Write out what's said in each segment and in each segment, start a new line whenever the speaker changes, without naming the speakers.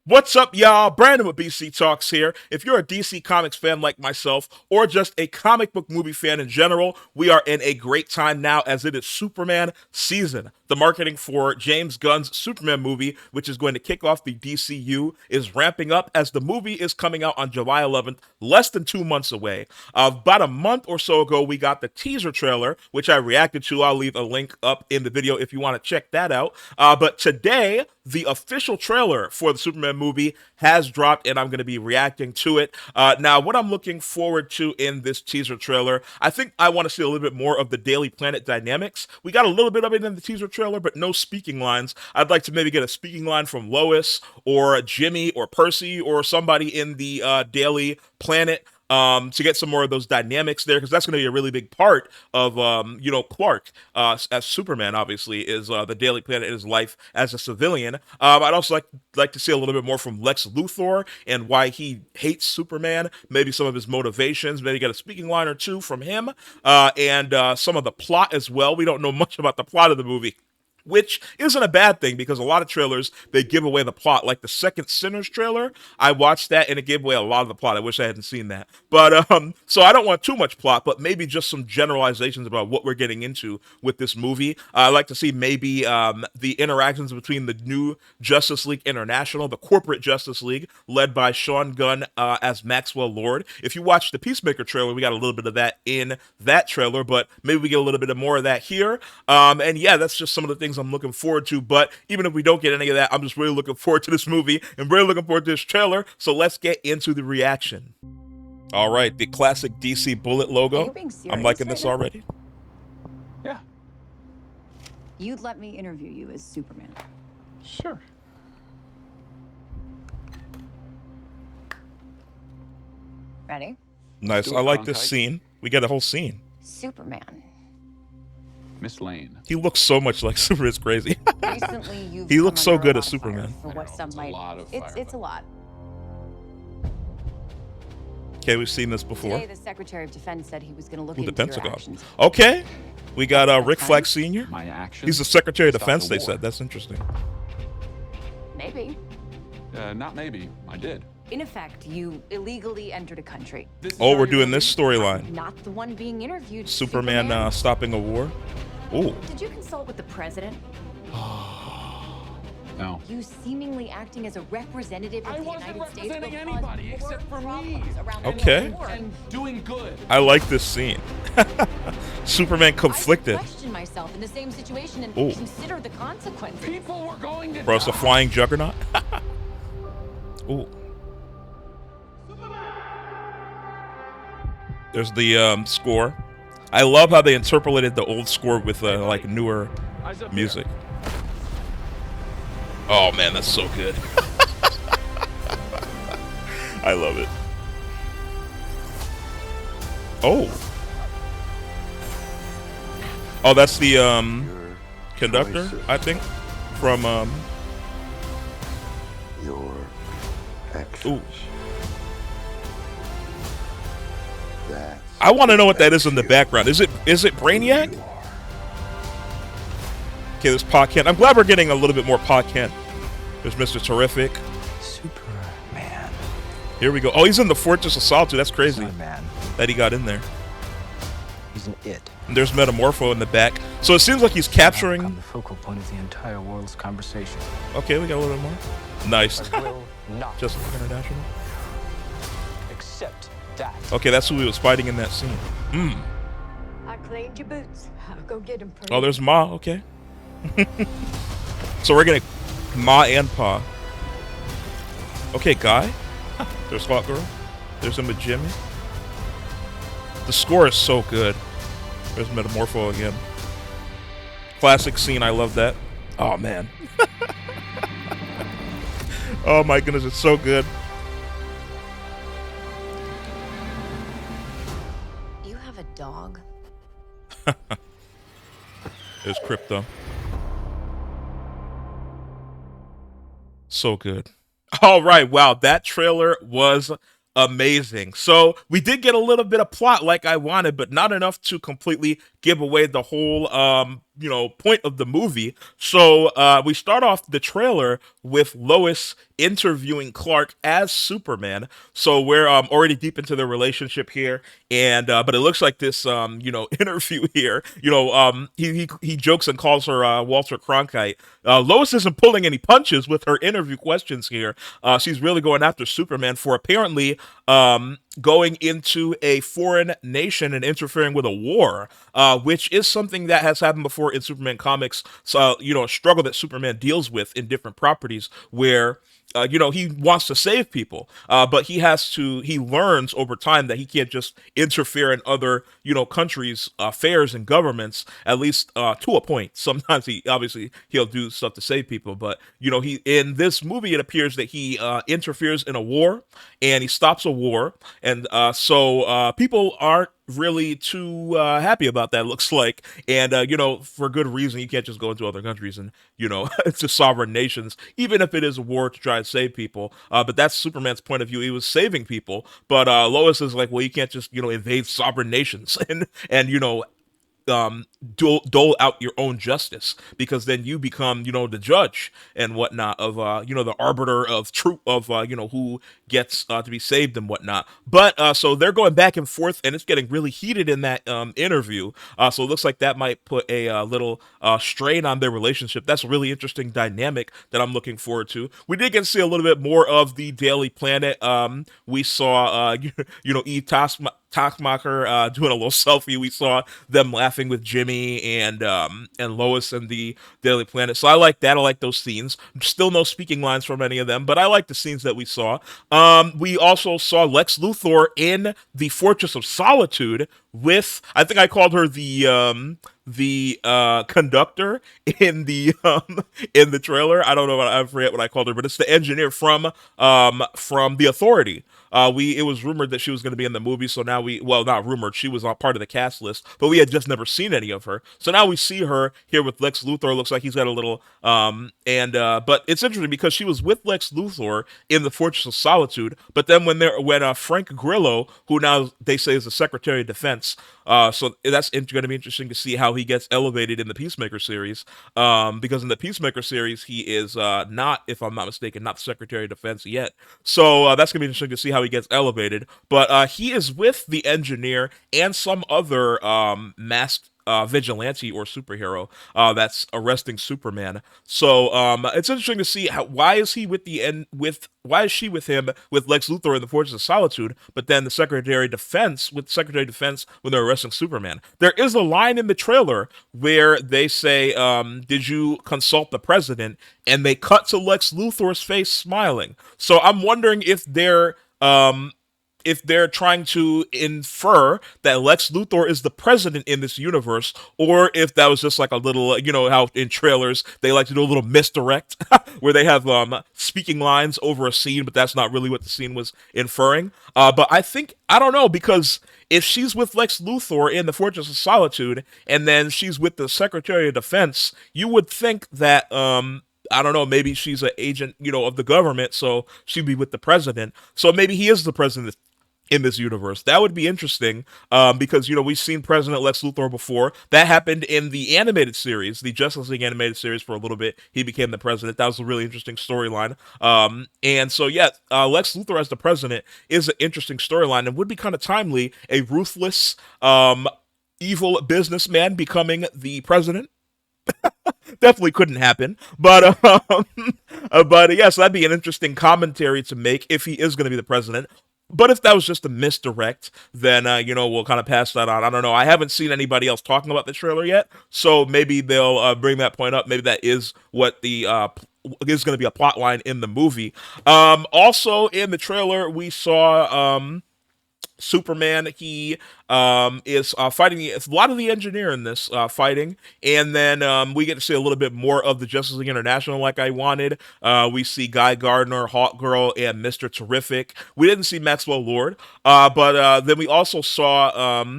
What's up, y'all? Brandon with BC Talks here. If you're a DC Comics fan like myself, or just a comic book movie fan in general, we are in a great time now as it is Superman season. The marketing for James Gunn's Superman movie, which is going to kick off the DCU, is ramping up as the movie is coming out on July 11th, less than 2 months away. About a month or so ago, we got the teaser trailer, which I reacted to. I'll leave a link up in the video if you want to check that out. But today, the official trailer for the Superman movie has dropped, and I'm going to be reacting to it. Now, what I'm looking forward to in this teaser trailer, I think I want to see a little bit more of the Daily Planet dynamics. We got a little bit of it in the teaser trailer, but no speaking lines. I'd like to maybe get a speaking line from Lois or Jimmy or Percy or somebody in the Daily Planet. To get some more of those dynamics there, because that's going to be a really big part of, Clark as Superman, obviously, is the Daily Planet in his life as a civilian. I'd also like to see a little bit more from Lex Luthor and why he hates Superman, maybe some of his motivations, maybe get a speaking line or two from him, and some of the plot as well. We don't know much about the plot of the movie, which isn't a bad thing because a lot of trailers, they give away the plot. Like the second Sinners trailer, I watched that and it gave away a lot of the plot. I wish I hadn't seen that. But so I don't want too much plot, but maybe just some generalizations about what we're getting into with this movie. I'd like to see maybe the interactions between the new Justice League International, the corporate Justice League, led by Sean Gunn as Maxwell Lord. If you watch the Peacemaker trailer, we got a little bit of that in that trailer, but maybe we get a little bit more of that here. And yeah, that's just some of the things I'm looking forward to. But even if we don't get any of that, I'm just really looking forward to this movie and really looking forward to this trailer. So let's get into the reaction. All right, the classic DC Bullet logo. I'm liking this already.
Yeah.
You'd let me interview you as Superman.
Sure.
Ready?
Nice. I like this scene. We get a whole scene.
Superman.
Miss Lane.
He looks so much like Superman. It's crazy.
Recently, you've
He looks
come
so
under
good
a
as
lot of fire
Superman.
For what some might. It's a lot.
Okay, we've seen this before.
Today, the Secretary of Defense said he was going to look
Ooh, the
into your
Pentagon.
actions.
Okay. We got Rick Flag Sr.
My actions.
He's the Secretary of
stopped
Defense,
the
they
war.
said. That's interesting.
Maybe.
Not maybe. I did.
In effect, you illegally entered a country.
Oh, we're doing this storyline.
Not the one being interviewed.
Superman stopping a war. Ooh.
Did you consult with the president?
No.
You seemingly acting as a representative of
I
the
wasn't
United States
representing
will
anybody
cause more
except for me.
problems around the
Okay.
war.
And doing good.
I like this scene. Superman conflicted.
I question myself in the same situation and
Ooh.
consider the consequences.
People were going to
Bro, it's a
die.
flying juggernaut. Ooh. There's the score. I love how they interpolated the old score with like newer
Eyes up
music. Oh man, that's so good. I love it. Oh. Oh, that's the conductor, I think, from
your actions.
Ooh.
That's
I want to know what that is in the background. Is it Brainiac?
you are.
Okay, there's Pa Kent. I'm glad we're getting a little bit more Pa Kent. There's Mr. Terrific.
Superman.
Here we go. Oh, he's in the Fortress of Solitude. That's crazy
Man,
that he got in there.
he's an it.
And there's Metamorpho in the back. So it seems like he's capturing.
Become the focal point of the entire world's conversation.
Okay, we got a little bit more. Nice.
I will not
Justice League International.
accept that.
Okay, that's who he was fighting in that scene.
I cleaned your boots. I'll go get them for
Oh,
you.
there's Ma. Okay. So we're getting Ma and Pa. Okay, Guy. There's Hot Girl. There's him with Jimmy. The score is so good. There's Metamorpho again. Classic scene. I love that. Oh, man. Oh, my goodness. It's so good.
You have a dog?
There's Crypto. So good. All right. Wow. That trailer was amazing. So we did get a little bit of plot like I wanted, but not enough to completely give away the whole point of the movie. So we start off the trailer with Lois interviewing Clark as Superman. So we're already deep into their relationship here, and but it looks like this interview here. He jokes and calls her Walter Cronkite. Lois isn't pulling any punches with her interview questions here. She's really going after Superman for apparently going into a foreign nation and interfering with a war, which is something that has happened before in Superman comics. So, a struggle that Superman deals with in different properties where he wants to save people, but he learns over time that he can't just interfere in other, countries' affairs and governments, at least to a point. Sometimes he'll do stuff to save people, but, in this movie, it appears that he interferes in a war and he stops a war. And so people aren't really too happy about that, looks like. And, for good reason. You can't just go into other countries and, it's just sovereign nations, even if it is a war to try and save people. But that's Superman's point of view. He was saving people. But Lois is like, well, you can't just, invade sovereign nations and dole out your own justice, because then you become, the judge and whatnot of, the arbiter of truth of, who gets to be saved and whatnot. But so they're going back and forth, and it's getting really heated in that interview. So it looks like that might put a little strain on their relationship. That's a really interesting dynamic that I'm looking forward to. We did get to see a little bit more of the Daily Planet. We saw, Eve Taskmacher doing a little selfie. We saw them laughing with Jimmy and Lois and the Daily Planet. So I like that. I like those scenes. Still no speaking lines from any of them, but I like the scenes that we saw. We also saw Lex Luthor in the Fortress of Solitude with, I think I called her the conductor in the trailer. I don't know, I forget what I called her, but it's the engineer from The Authority. It was rumored that she was going to be in the movie, so now not rumored, she was on part of the cast list, but we had just never seen any of her. So now we see her here with Lex Luthor. Looks like he's got a little, but it's interesting because she was with Lex Luthor in the Fortress of Solitude, but then when Frank Grillo, who now they say is the Secretary of Defense, so that's going to be interesting to see how he gets elevated in the Peacemaker series, because in the Peacemaker series, he is not, if I'm not mistaken, not the Secretary of Defense yet. So that's going to be interesting to see how he gets elevated. But he is with the Engineer and some other masked vigilante or superhero that's arresting Superman. So it's interesting to see why is she with him with Lex Luthor in the Fortress of Solitude, but then the Secretary of Defense when they're arresting Superman. There is a line in the trailer where they say, "Did you consult the president?" And they cut to Lex Luthor's face smiling. So I'm wondering if they're trying to infer that Lex Luthor is the president in this universe, or if that was just like a little, how in trailers they like to do a little misdirect where they have speaking lines over a scene, but that's not really what the scene was inferring. But I don't know, because if she's with Lex Luthor in the Fortress of Solitude and then she's with the Secretary of Defense, you would think that I don't know, maybe she's an agent, of the government, so she'd be with the president. So maybe he is the president in this universe. That would be interesting, because, we've seen President Lex Luthor before. That happened in the animated series, the Justice League animated series. For a little bit, he became the president. That was a really interesting storyline. And so, yeah, Lex Luthor as the president is an interesting storyline and would be kind of timely. A ruthless, evil businessman becoming the president. Definitely couldn't happen, but yeah, so that'd be an interesting commentary to make if he is going to be the president. But if that was just a misdirect, then we'll kind of pass that on. I don't know. I haven't seen anybody else talking about the trailer yet, so maybe they'll bring that point up. Maybe that is what the is going to be a plot line in the movie. Also in the trailer, we saw Superman. He is fighting a lot of the Engineer in this fighting, and then we get to see a little bit more of the Justice League International like I wanted. We see Guy Gardner, Hawkgirl, and Mr. Terrific. We didn't see Maxwell Lord, but then we also saw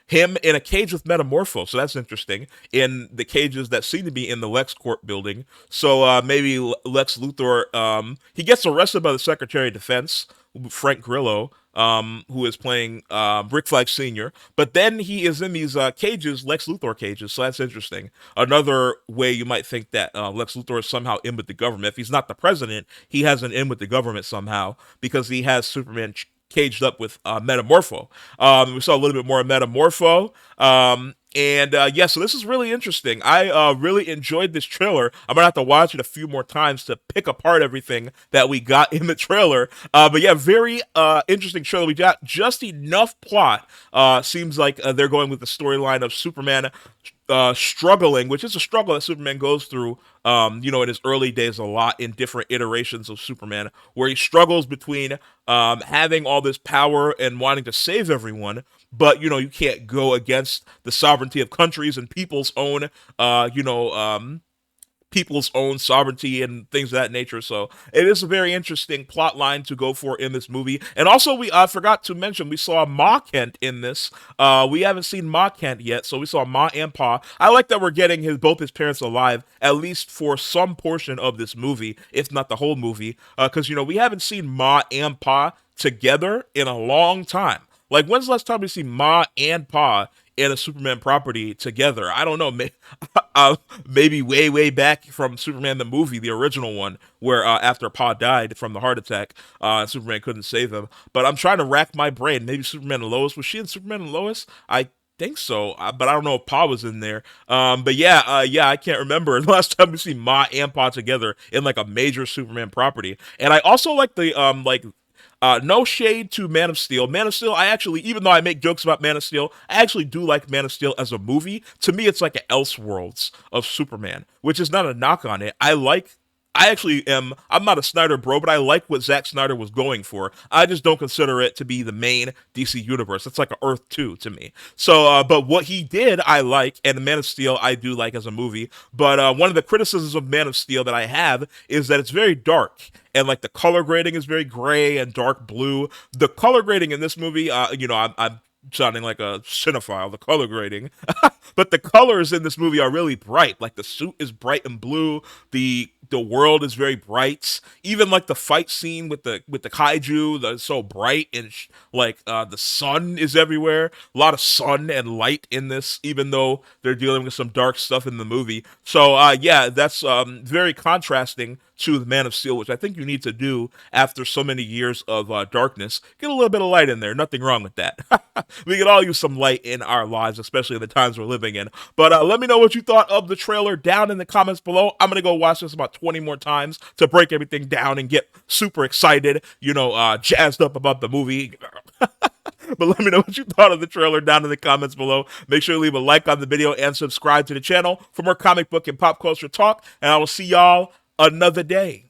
him in a cage with Metamorpho, so that's interesting, in the cages that seem to be in the LexCorp building. So maybe Lex Luthor, he gets arrested by the Secretary of Defense, Frank Grillo, who is playing Rick Flag Sr. But then he is in these cages, Lex Luthor cages, so that's interesting. Another way you might think that Lex Luthor is somehow in with the government. If he's not the president, he has an in with the government somehow because he has Superman caged up with Metamorpho. We saw a little bit more of Metamorpho. Yeah, so this is really interesting. I really enjoyed this trailer. I'm gonna have to watch it a few more times to pick apart everything that we got in the trailer. But yeah, very interesting trailer. We got just enough plot. Seems like they're going with the storyline of Superman struggling, which is a struggle that Superman goes through, in his early days a lot in different iterations of Superman, where he struggles between having all this power and wanting to save everyone, but, you can't go against the sovereignty of countries and people's own sovereignty and things of that nature. So it is a very interesting plot line to go for in this movie. And also, we forgot to mention, we saw Ma Kent in this. We haven't seen Ma Kent yet, so we saw Ma and Pa. I like that we're getting both his parents alive, at least for some portion of this movie, if not the whole movie, because, we haven't seen Ma and Pa together in a long time. Like, when's the last time we see Ma and Pa in a Superman property together? I don't know. Maybe way back from Superman the movie, the original one, where after Pa died from the heart attack, Superman couldn't save him. But I'm trying to rack my brain. Maybe Superman and Lois. Was she in Superman and Lois? I think so, but I don't know if Pa was in there. But yeah, I can't remember the last time we see Ma and Pa together in like a major Superman property. And I also like the no shade to Man of Steel. Man of Steel, I actually, even though I make jokes about Man of Steel, I actually do like Man of Steel as a movie. To me, it's like an Elseworlds of Superman, which is not a knock on it. I'm not a Snyder bro, but I like what Zack Snyder was going for. I just don't consider it to be the main DC universe. It's like an Earth 2 to me. So, but what he did, I like, and Man of Steel, I do like as a movie. But one of the criticisms of Man of Steel that I have is that it's very dark. And like the color grading is very gray and dark blue. The color grading in this movie, I'm sounding like a cinephile, the color grading. But the colors in this movie are really bright. Like the suit is bright and blue. The world is very bright. Even like the fight scene with the kaiju, that's so bright, and the sun is everywhere. A lot of sun and light in this, even though they're dealing with some dark stuff in the movie. So yeah, that's very contrasting to the Man of Steel, which I think you need to do after so many years of darkness. Get a little bit of light in there. Nothing wrong with that. We can all use some light in our lives, especially in the times we're living in. But let me know what you thought of the trailer down in the comments below. I'm going to go watch this about 20 more times to break everything down and get super excited, jazzed up about the movie. But let me know what you thought of the trailer down in the comments below. Make sure to leave a like on the video and subscribe to the channel for more comic book and pop culture talk. And I will see y'all another day.